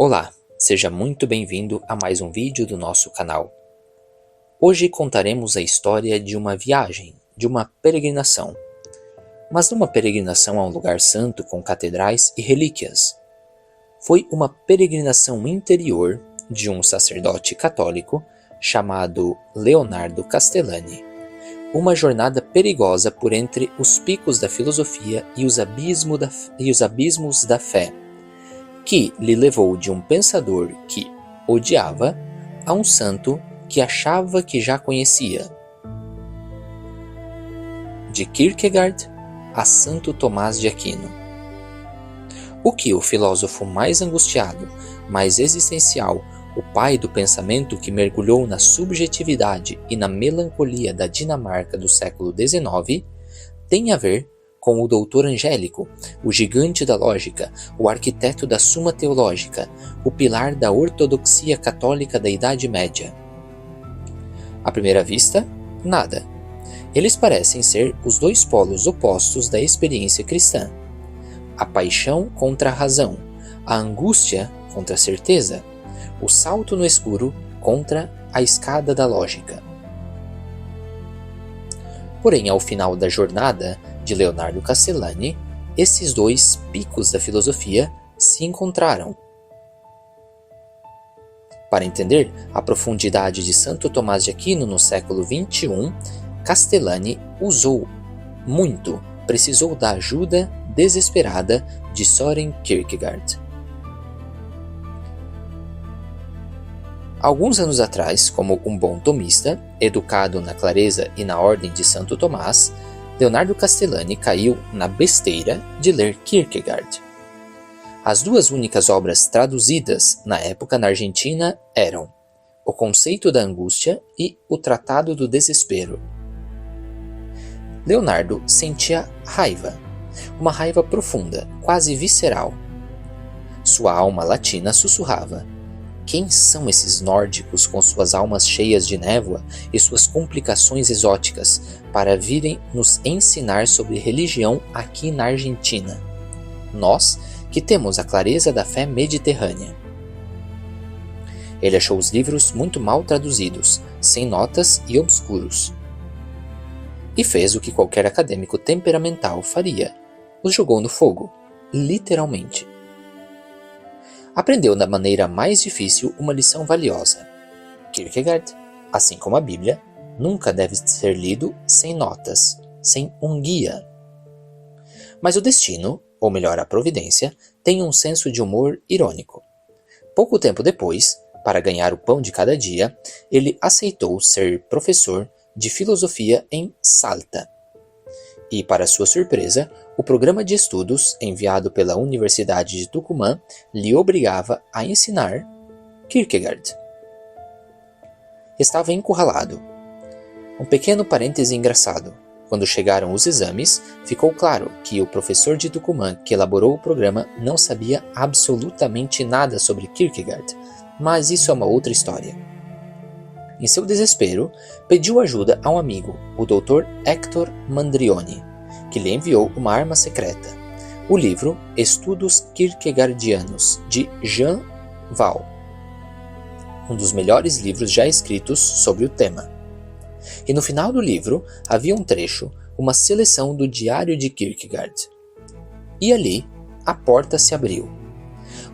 Olá, seja muito bem-vindo a mais um vídeo do nosso canal. Hoje contaremos a história de uma viagem, de uma peregrinação. Mas não uma peregrinação a um lugar santo com catedrais e relíquias. Foi uma peregrinação interior de um sacerdote católico chamado Leonardo Castellani. Uma jornada perigosa por entre os picos da filosofia e os abismos da fé, que lhe levou de um pensador que odiava a um santo que achava que já conhecia. De Kierkegaard a Santo Tomás de Aquino. O que o filósofo mais angustiado, mais existencial, o pai do pensamento que mergulhou na subjetividade e na melancolia da Dinamarca do século XIX, tem a ver com o doutor Angélico, o gigante da lógica, o arquiteto da Suma Teológica, o pilar da ortodoxia católica da Idade Média? À primeira vista, nada. Eles parecem ser os dois polos opostos da experiência cristã. A paixão contra a razão, a angústia contra a certeza, o salto no escuro contra a escada da lógica. Porém, ao final da jornada de Leonardo Castellani, esses dois picos da filosofia se encontraram. Para entender a profundidade de Santo Tomás de Aquino no século XXI, Castellani precisou da ajuda desesperada de Søren Kierkegaard. Alguns anos atrás, como um bom tomista, educado na clareza e na ordem de Santo Tomás, Leonardo Castellani caiu na besteira de ler Kierkegaard. As duas únicas obras traduzidas na época na Argentina eram O Conceito da Angústia e O Tratado do Desespero. Leonardo sentia raiva, uma raiva profunda, quase visceral. Sua alma latina sussurrava: quem são esses nórdicos com suas almas cheias de névoa e suas complicações exóticas para virem nos ensinar sobre religião aqui na Argentina? Nós, que temos a clareza da fé mediterrânea. Ele achou os livros muito mal traduzidos, sem notas e obscuros. E fez o que qualquer acadêmico temperamental faria: os jogou no fogo, literalmente. Aprendeu da maneira mais difícil uma lição valiosa. Kierkegaard, assim como a Bíblia, nunca deve ser lido sem notas, sem um guia. Mas o destino, ou melhor a providência, tem um senso de humor irônico. Pouco tempo depois, para ganhar o pão de cada dia, ele aceitou ser professor de filosofia em Salta. E, para sua surpresa, o programa de estudos enviado pela Universidade de Tucumã lhe obrigava a ensinar Kierkegaard. Estava encurralado. Um pequeno parêntese engraçado. Quando chegaram os exames, ficou claro que o professor de Tucumã que elaborou o programa não sabia absolutamente nada sobre Kierkegaard, mas isso é uma outra história. Em seu desespero, pediu ajuda a um amigo, o Dr. Hector Mandrioni, que lhe enviou uma arma secreta, o livro Estudos Kierkegaardianos, de Jean Wahl, um dos melhores livros já escritos sobre o tema. E no final do livro havia um trecho, uma seleção do diário de Kierkegaard. E ali, a porta se abriu.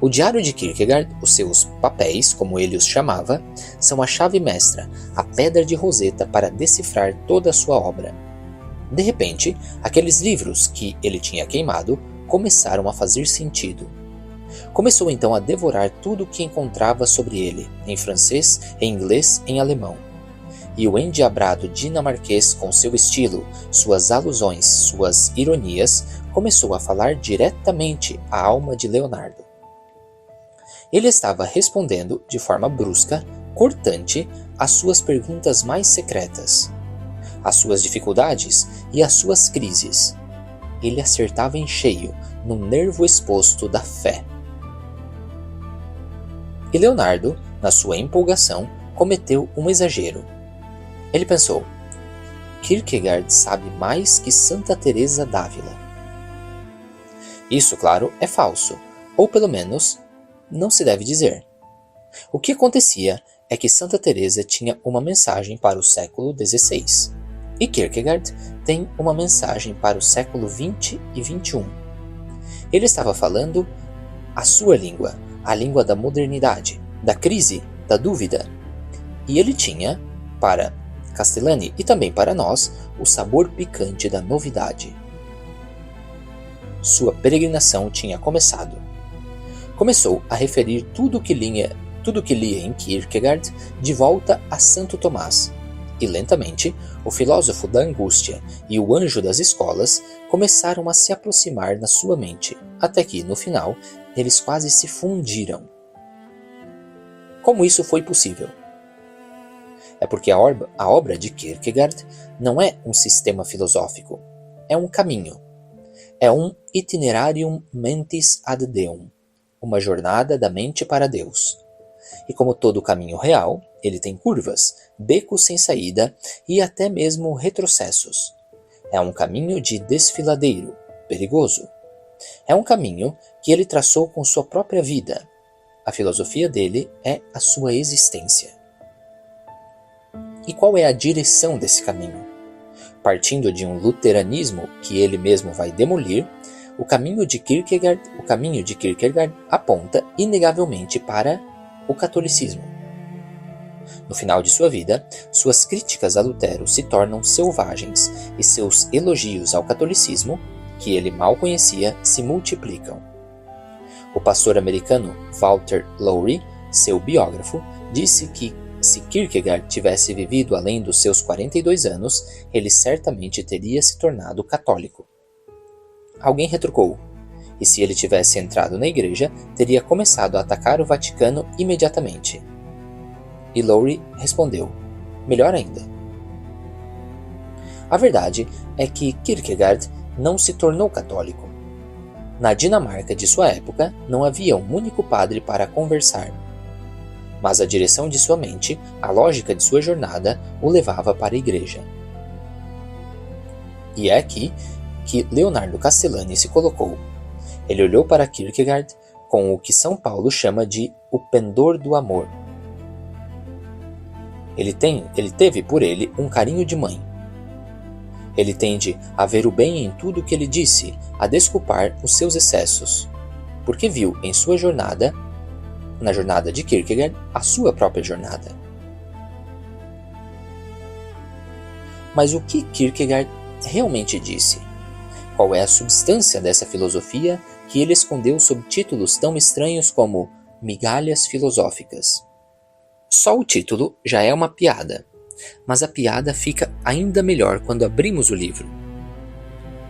O diário de Kierkegaard, os seus papéis, como ele os chamava, são a chave mestra, a pedra de Roseta para decifrar toda a sua obra. De repente, aqueles livros que ele tinha queimado começaram a fazer sentido. Começou então a devorar tudo o que encontrava sobre ele, em francês, em inglês, em alemão. E o endiabrado dinamarquês, com seu estilo, suas alusões, suas ironias, começou a falar diretamente à alma de Leonardo. Ele estava respondendo de forma brusca, cortante, às suas perguntas mais secretas, às suas dificuldades e às suas crises. Ele acertava em cheio, no nervo exposto da fé. E Leonardo, na sua empolgação, cometeu um exagero. Ele pensou: Kierkegaard sabe mais que Santa Teresa d'Ávila. Isso, claro, é falso, ou pelo menos não se deve dizer. O que acontecia é que Santa Teresa tinha uma mensagem para o século XVI e Kierkegaard tem uma mensagem para o século XX e XXI. Ele estava falando a sua língua, a língua da modernidade, da crise, da dúvida. E ele tinha, para Castellani e também para nós, o sabor picante da novidade. Sua peregrinação tinha começado. Começou a referir tudo o que lia em Kierkegaard de volta a Santo Tomás, e lentamente o filósofo da angústia e o anjo das escolas começaram a se aproximar na sua mente, até que, no final, eles quase se fundiram. Como isso foi possível? É porque a obra de Kierkegaard não é um sistema filosófico, é um caminho. É um itinerarium mentis ad Deum, uma jornada da mente para Deus. E como todo caminho real, ele tem curvas, becos sem saída e até mesmo retrocessos. É um caminho de desfiladeiro, perigoso. É um caminho que ele traçou com sua própria vida. A filosofia dele é a sua existência. E qual é a direção desse caminho? Partindo de um luteranismo que ele mesmo vai demolir, o caminho de Kierkegaard aponta inegavelmente para o catolicismo. No final de sua vida, suas críticas a Lutero se tornam selvagens e seus elogios ao catolicismo, que ele mal conhecia, se multiplicam. O pastor americano Walter Lowry, seu biógrafo, disse que se Kierkegaard tivesse vivido além dos seus 42 anos, ele certamente teria se tornado católico. Alguém retrucou: e se ele tivesse entrado na igreja, teria começado a atacar o Vaticano imediatamente. E Lowry respondeu: melhor ainda. A verdade é que Kierkegaard não se tornou católico. Na Dinamarca de sua época, não havia um único padre para conversar. Mas a direção de sua mente, a lógica de sua jornada, o levava para a igreja. E é aqui que Leonardo Castellani se colocou. Ele olhou para Kierkegaard com o que São Paulo chama de o pendor do amor. Ele teve por ele um carinho de mãe. Ele tende a ver o bem em tudo o que ele disse, a desculpar os seus excessos, porque viu em sua jornada, na jornada de Kierkegaard, a sua própria jornada. Mas o que Kierkegaard realmente disse? Qual é a substância dessa filosofia que ele escondeu sob títulos tão estranhos como migalhas filosóficas? Só o título já é uma piada, mas a piada fica ainda melhor quando abrimos o livro.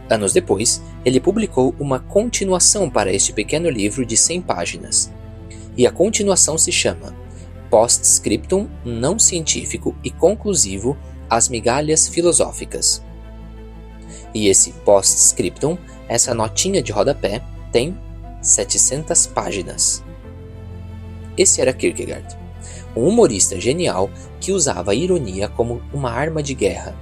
Anos depois, ele publicou uma continuação para este pequeno livro de 100 páginas, e a continuação se chama Postscriptum não científico e conclusivo às migalhas filosóficas. E esse postscriptum, essa notinha de rodapé, tem 700 páginas. Esse era Kierkegaard, um humorista genial que usava a ironia como uma arma de guerra.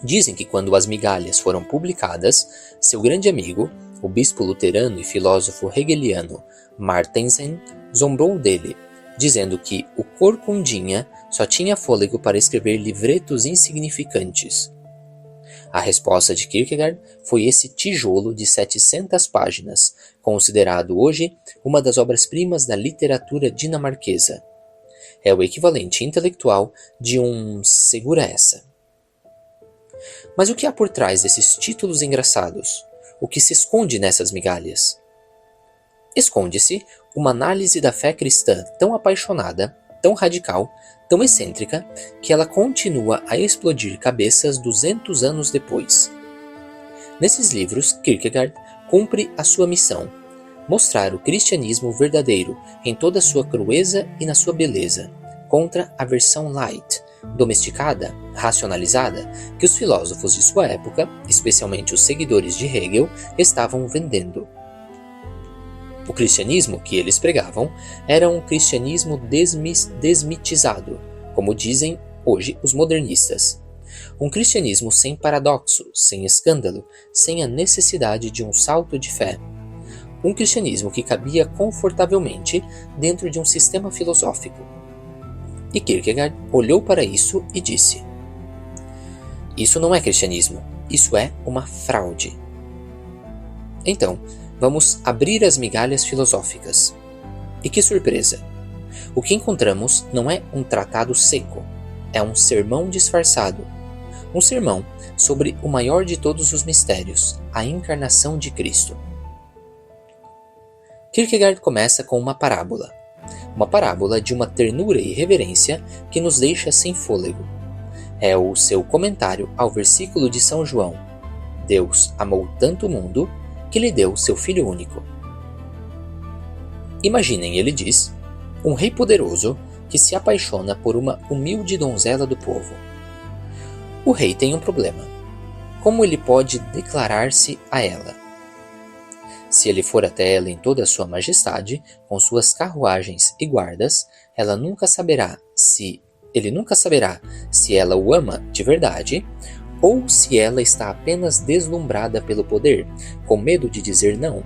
Dizem que quando as migalhas foram publicadas, seu grande amigo, o bispo luterano e filósofo hegeliano Martensen, zombou dele, dizendo que o corcundinha só tinha fôlego para escrever livretos insignificantes. A resposta de Kierkegaard foi esse tijolo de 700 páginas, considerado hoje uma das obras-primas da literatura dinamarquesa. É o equivalente intelectual de um segura essa. Mas o que há por trás desses títulos engraçados? O que se esconde nessas migalhas? Esconde-se uma análise da fé cristã tão apaixonada, tão radical, tão excêntrica, que ela continua a explodir cabeças 200 anos depois. Nesses livros, Kierkegaard cumpre a sua missão: mostrar o cristianismo verdadeiro em toda a sua crueza e na sua beleza, contra a versão light, domesticada, racionalizada, que os filósofos de sua época, especialmente os seguidores de Hegel, estavam vendendo. O cristianismo que eles pregavam era um cristianismo desmitizado, como dizem hoje os modernistas. Um cristianismo sem paradoxo, sem escândalo, sem a necessidade de um salto de fé. um cristianismo que cabia confortavelmente dentro de um sistema filosófico. E Kierkegaard olhou para isso e disse: isso não é cristianismo, isso é uma fraude. Então, vamos abrir as migalhas filosóficas. E que surpresa! O que encontramos não é um tratado seco, é um sermão disfarçado. Um sermão sobre o maior de todos os mistérios, a encarnação de Cristo. Kierkegaard começa com uma parábola de uma ternura e reverência que nos deixa sem fôlego. É o seu comentário ao versículo de São João: Deus amou tanto o mundo que lhe deu seu Filho único. Imaginem, ele diz, um rei poderoso que se apaixona por uma humilde donzela do povo. O rei tem um problema. Como ele pode declarar-se a ela? Se ele for até ela em toda a sua majestade, com suas carruagens e guardas, ele nunca saberá se ela o ama de verdade ou se ela está apenas deslumbrada pelo poder, com medo de dizer não.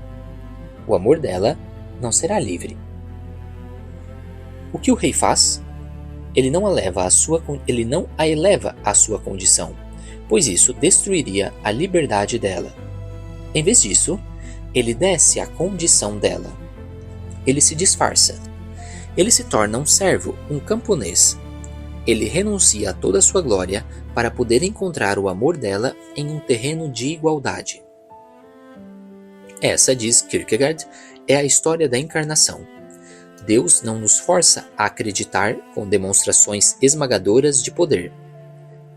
O amor dela não será livre. O que o rei faz? Ele não a eleva à sua condição, pois isso destruiria a liberdade dela. Em vez disso, ele desce à condição dela. Ele se disfarça. Ele se torna um servo, um camponês. Ele renuncia a toda a sua glória para poder encontrar o amor dela em um terreno de igualdade. Essa, diz Kierkegaard, é a história da encarnação. Deus não nos força a acreditar com demonstrações esmagadoras de poder.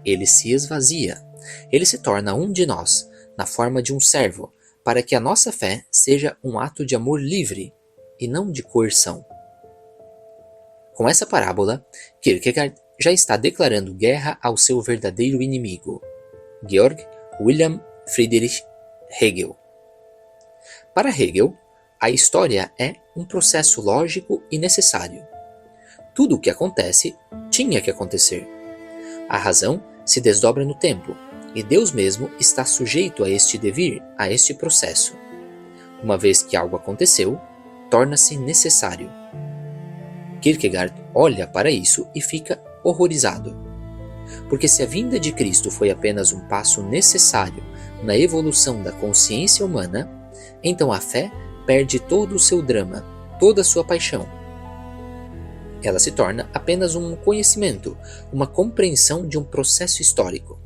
Ele se esvazia. Ele se torna um de nós, na forma de um servo, para que a nossa fé seja um ato de amor livre e não de coerção. Com essa parábola, Kierkegaard já está declarando guerra ao seu verdadeiro inimigo, Georg Wilhelm Friedrich Hegel. Para Hegel, a história é um processo lógico e necessário. Tudo o que acontece tinha que acontecer. A razão se desdobra no tempo, e Deus mesmo está sujeito a este devir, a este processo. Uma vez que algo aconteceu, torna-se necessário. Kierkegaard olha para isso e fica horrorizado. Porque se a vinda de Cristo foi apenas um passo necessário na evolução da consciência humana, então a fé perde todo o seu drama, toda a sua paixão. Ela se torna apenas um conhecimento, uma compreensão de um processo histórico.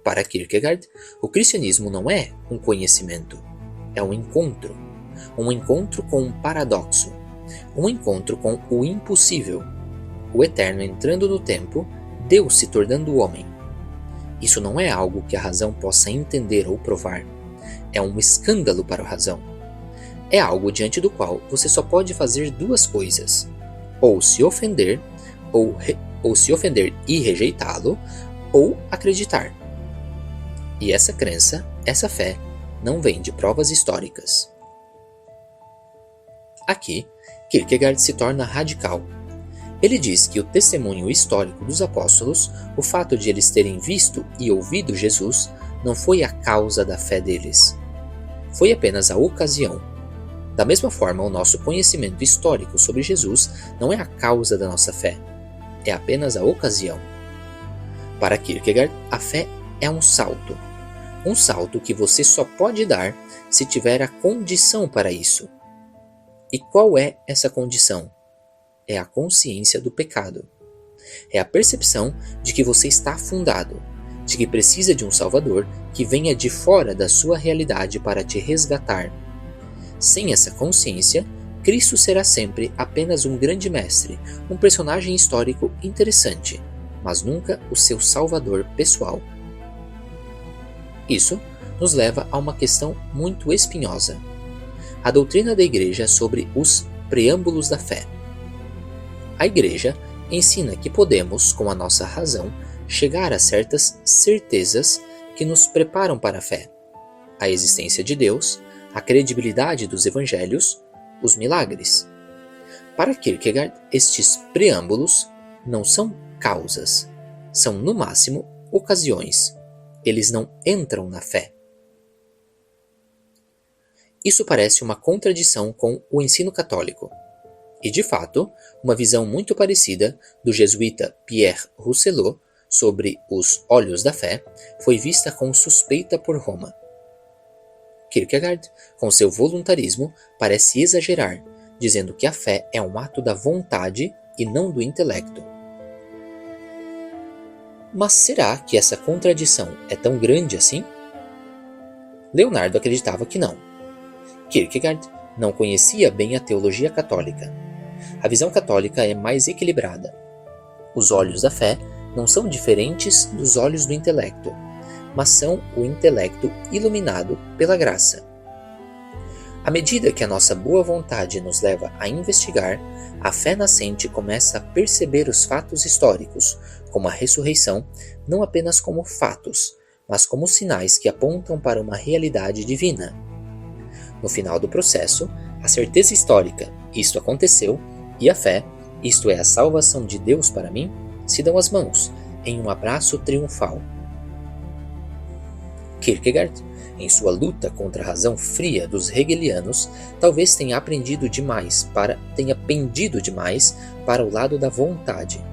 Para Kierkegaard, o cristianismo não é um conhecimento, é um encontro com um paradoxo, um encontro com o impossível, o eterno entrando no tempo, Deus se tornando homem. Isso não é algo que a razão possa entender ou provar, é um escândalo para a razão. É algo diante do qual você só pode fazer duas coisas: ou se ofender, ou se ofender e rejeitá-lo, ou acreditar. E essa crença, essa fé, não vem de provas históricas. Aqui, Kierkegaard se torna radical. Ele diz que o testemunho histórico dos apóstolos, o fato de eles terem visto e ouvido Jesus, não foi a causa da fé deles. Foi apenas a ocasião. Da mesma forma, o nosso conhecimento histórico sobre Jesus não é a causa da nossa fé, é apenas a ocasião. Para Kierkegaard, a fé é um salto que você só pode dar se tiver a condição para isso. E qual é essa condição? É a consciência do pecado. É a percepção de que você está afundado, de que precisa de um Salvador que venha de fora da sua realidade para te resgatar. Sem essa consciência, Cristo será sempre apenas um grande mestre, um personagem histórico interessante, mas nunca o seu Salvador pessoal. Isso nos leva a uma questão muito espinhosa: a doutrina da Igreja sobre os preâmbulos da fé. A Igreja ensina que podemos, com a nossa razão, chegar a certas certezas que nos preparam para a fé: a existência de Deus, a credibilidade dos evangelhos, os milagres. Para Kierkegaard, estes preâmbulos não são causas, são no máximo ocasiões. Eles não entram na fé. Isso parece uma contradição com o ensino católico. E, de fato, uma visão muito parecida do jesuíta Pierre Rousselot sobre os olhos da fé foi vista com suspeita por Roma. Kierkegaard, com seu voluntarismo, parece exagerar, dizendo que a fé é um ato da vontade e não do intelecto. Mas será que essa contradição é tão grande assim? Leonardo acreditava que não. Kierkegaard não conhecia bem a teologia católica. A visão católica é mais equilibrada. Os olhos da fé não são diferentes dos olhos do intelecto, mas são o intelecto iluminado pela graça. À medida que a nossa boa vontade nos leva a investigar, a fé nascente começa a perceber os fatos históricos, como a ressurreição, não apenas como fatos, mas como sinais que apontam para uma realidade divina. No final do processo, a certeza histórica, isto aconteceu, e a fé, isto é a salvação de Deus para mim, se dão as mãos, em um abraço triunfal. Kierkegaard, em sua luta contra a razão fria dos hegelianos, talvez tenha pendido demais para o lado da vontade.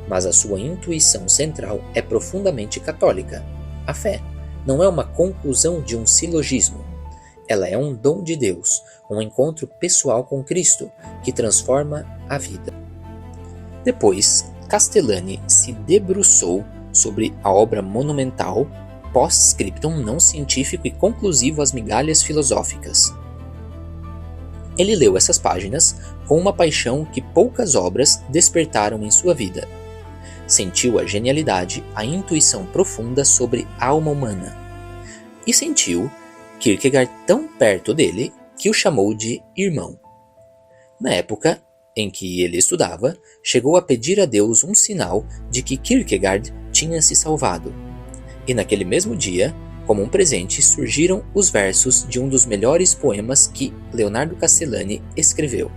Mas a sua intuição central é profundamente católica. A fé não é uma conclusão de um silogismo. Ela é um dom de Deus, um encontro pessoal com Cristo, que transforma a vida. Depois, Castellani se debruçou sobre a obra monumental, post-scriptum não científico e conclusivo às migalhas filosóficas. Ele leu essas páginas com uma paixão que poucas obras despertaram em sua vida. Sentiu a genialidade, a intuição profunda sobre a alma humana. E sentiu Kierkegaard tão perto dele que o chamou de irmão. Na época em que ele estudava, chegou a pedir a Deus um sinal de que Kierkegaard tinha se salvado. E naquele mesmo dia, como um presente, surgiram os versos de um dos melhores poemas que Leonardo Castellani escreveu.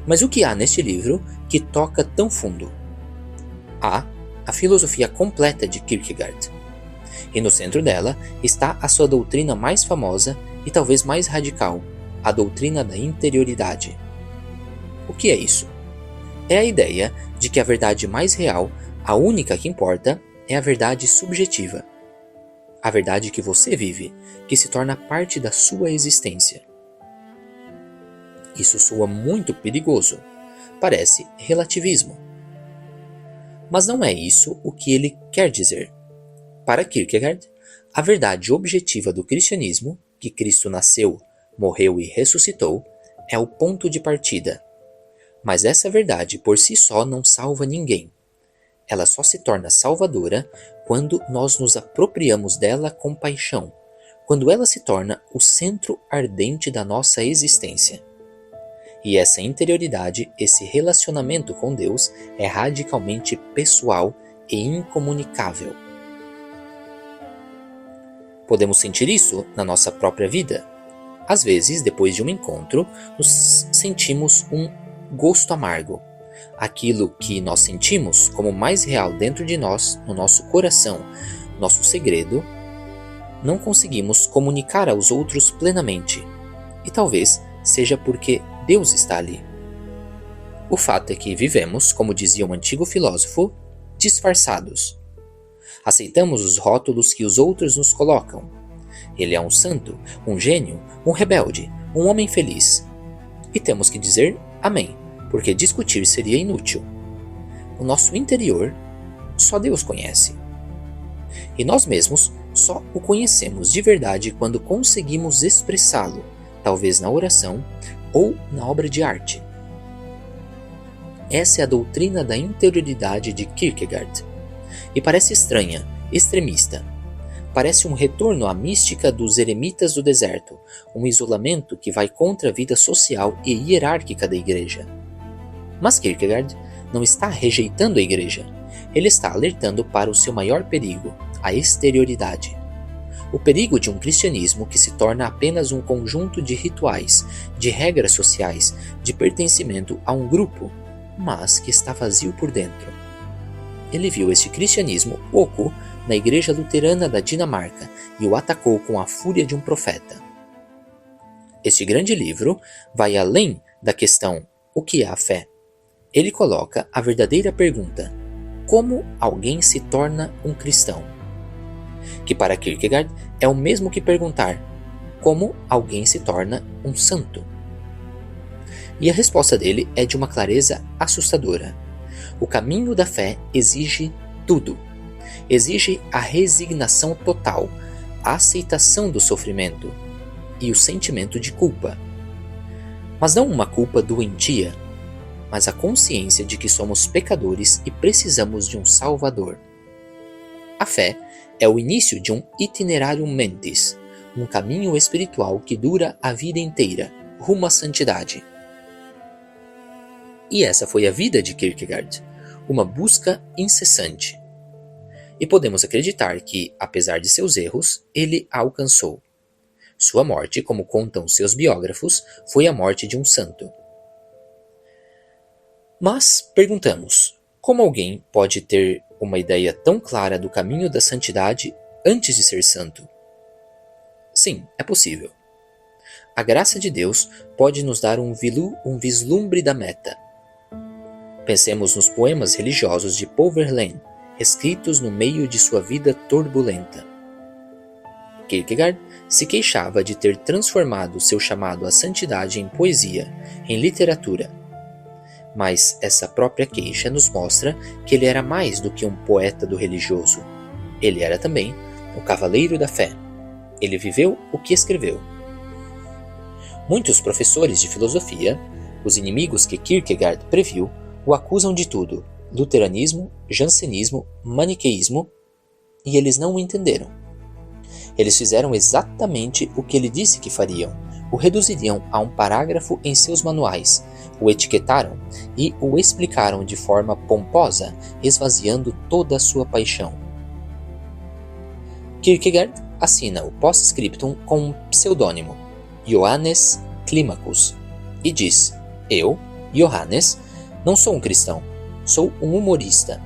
Mas o que há neste livro que toca tão fundo? Há a filosofia completa de Kierkegaard. E no centro dela está a sua doutrina mais famosa e talvez mais radical, a doutrina da interioridade. O que é isso? É a ideia de que a verdade mais real, a única que importa, é a verdade subjetiva. A verdade que você vive, que se torna parte da sua existência. Isso soa muito perigoso. Parece relativismo. Mas não é isso o que ele quer dizer. Para Kierkegaard, a verdade objetiva do cristianismo, que Cristo nasceu, morreu e ressuscitou, é o ponto de partida. Mas essa verdade por si só não salva ninguém. Ela só se torna salvadora quando nós nos apropriamos dela com paixão, quando ela se torna o centro ardente da nossa existência. E essa interioridade, esse relacionamento com Deus é radicalmente pessoal e incomunicável. Podemos sentir isso na nossa própria vida. Às vezes, depois de um encontro, nos sentimos um gosto amargo. Aquilo que nós sentimos como mais real dentro de nós, no nosso coração, nosso segredo, não conseguimos comunicar aos outros plenamente. E talvez seja porque Deus está ali. O fato é que vivemos, como dizia um antigo filósofo, disfarçados. Aceitamos os rótulos que os outros nos colocam. Ele é um santo, um gênio, um rebelde, um homem feliz. E temos que dizer amém, porque discutir seria inútil. O nosso interior só Deus conhece. E nós mesmos só o conhecemos de verdade quando conseguimos expressá-lo, talvez na oração ou na obra de arte. Essa é a doutrina da interioridade de Kierkegaard. E parece estranha, extremista. Parece um retorno à mística dos eremitas do deserto, um isolamento que vai contra a vida social e hierárquica da igreja. Mas Kierkegaard não está rejeitando a igreja. Ele está alertando para o seu maior perigo, a exterioridade. O perigo de um cristianismo que se torna apenas um conjunto de rituais, de regras sociais, de pertencimento a um grupo, mas que está vazio por dentro. Ele viu este cristianismo oco na igreja luterana da Dinamarca e o atacou com a fúria de um profeta. Este grande livro vai além da questão o que é a fé. Ele coloca a verdadeira pergunta: como alguém se torna um cristão? Que para Kierkegaard é o mesmo que perguntar como alguém se torna um santo. E a resposta dele é de uma clareza assustadora. O caminho da fé exige tudo. Exige a resignação total, a aceitação do sofrimento e o sentimento de culpa. Mas não uma culpa doentia, mas a consciência de que somos pecadores e precisamos de um Salvador. A fé é o início de um itinerarium mentis, um caminho espiritual que dura a vida inteira, rumo à santidade. E essa foi a vida de Kierkegaard, uma busca incessante. E podemos acreditar que, apesar de seus erros, ele a alcançou. Sua morte, como contam seus biógrafos, foi a morte de um santo. Mas perguntamos, como alguém pode ter uma ideia tão clara do caminho da santidade antes de ser santo? Sim, é possível. A graça de Deus pode nos dar um vislumbre da meta. Pensemos nos poemas religiosos de Paul Verlaine, escritos no meio de sua vida turbulenta. Kierkegaard se queixava de ter transformado seu chamado à santidade em poesia, em literatura. Mas essa própria queixa nos mostra que ele era mais do que um poeta do religioso. Ele era também um cavaleiro da fé. Ele viveu o que escreveu. Muitos professores de filosofia, os inimigos que Kierkegaard previu, o acusam de tudo: luteranismo, jansenismo, maniqueísmo, e eles não o entenderam. Eles fizeram exatamente o que ele disse que fariam: o reduziriam a um parágrafo em seus manuais, o etiquetaram e o explicaram de forma pomposa, esvaziando toda a sua paixão. Kierkegaard assina o post-scriptum com um pseudônimo, Johannes Climacus, e diz: eu, Johannes, não sou um cristão, sou um humorista.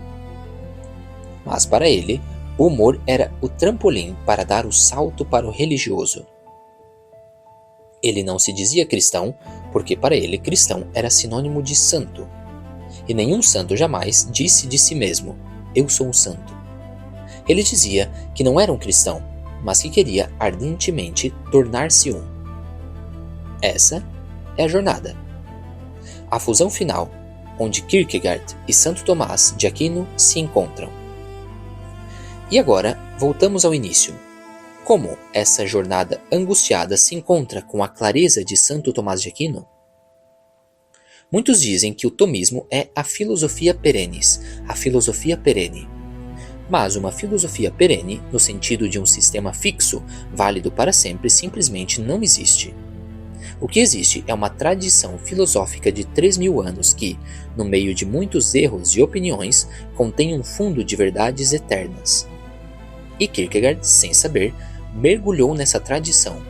Mas para ele, o humor era o trampolim para dar o salto para o religioso. Ele não se dizia cristão, porque para ele cristão era sinônimo de santo. E nenhum santo jamais disse de si mesmo: eu sou um santo. Ele dizia que não era um cristão, mas que queria ardentemente tornar-se um. Essa é a jornada. A fusão final, onde Kierkegaard e Santo Tomás de Aquino se encontram. E agora, voltamos ao início. Como essa jornada angustiada se encontra com a clareza de Santo Tomás de Aquino? Muitos dizem que o tomismo é a filosofia perennis, a filosofia perene. Mas uma filosofia perene, no sentido de um sistema fixo, válido para sempre, simplesmente não existe. O que existe é uma tradição filosófica de 3.000 anos que, no meio de muitos erros e opiniões, contém um fundo de verdades eternas. E Kierkegaard, sem saber, mergulhou nessa tradição.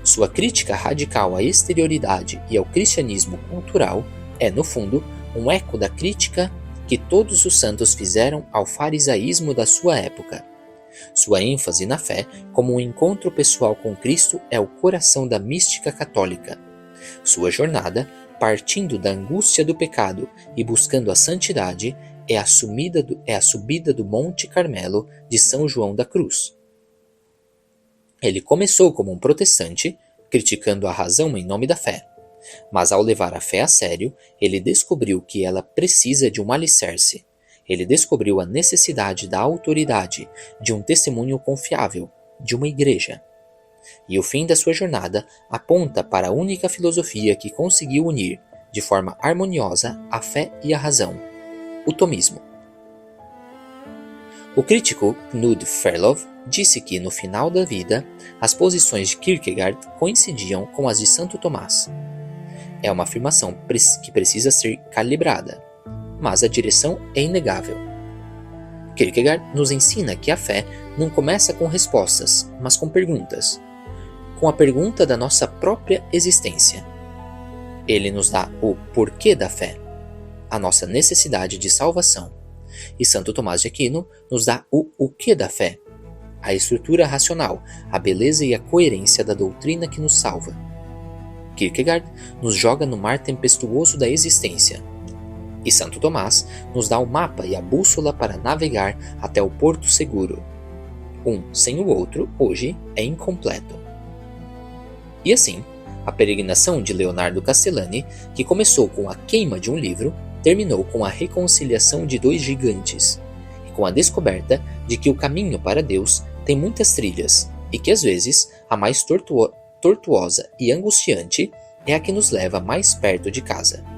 Sua crítica radical à exterioridade e ao cristianismo cultural é, no fundo, um eco da crítica que todos os santos fizeram ao farisaísmo da sua época. Sua ênfase na fé, como um encontro pessoal com Cristo, é o coração da mística católica. Sua jornada, partindo da angústia do pecado e buscando a santidade, é a subida do Monte Carmelo de São João da Cruz. Ele começou como um protestante, criticando a razão em nome da fé. Mas ao levar a fé a sério, ele descobriu que ela precisa de um alicerce. Ele descobriu a necessidade da autoridade, de um testemunho confiável, de uma igreja. E o fim da sua jornada aponta para a única filosofia que conseguiu unir, de forma harmoniosa, a fé e a razão: o tomismo. O crítico Knud Ferlov disse que, no final da vida, as posições de Kierkegaard coincidiam com as de Santo Tomás. É uma afirmação que precisa ser calibrada, mas a direção é inegável. Kierkegaard nos ensina que a fé não começa com respostas, mas com perguntas, com a pergunta da nossa própria existência. Ele nos dá o porquê da fé, a nossa necessidade de salvação, e Santo Tomás de Aquino nos dá o que da fé, a estrutura racional, a beleza e a coerência da doutrina que nos salva. Kierkegaard nos joga no mar tempestuoso da existência. E Santo Tomás nos dá o mapa e a bússola para navegar até o porto seguro. Um sem o outro, hoje, é incompleto. E assim, a peregrinação de Leonardo Castellani, que começou com a queima de um livro, terminou com a reconciliação de dois gigantes, e com a descoberta de que o caminho para Deus tem muitas trilhas, e que às vezes a mais tortuosa e angustiante é a que nos leva mais perto de casa.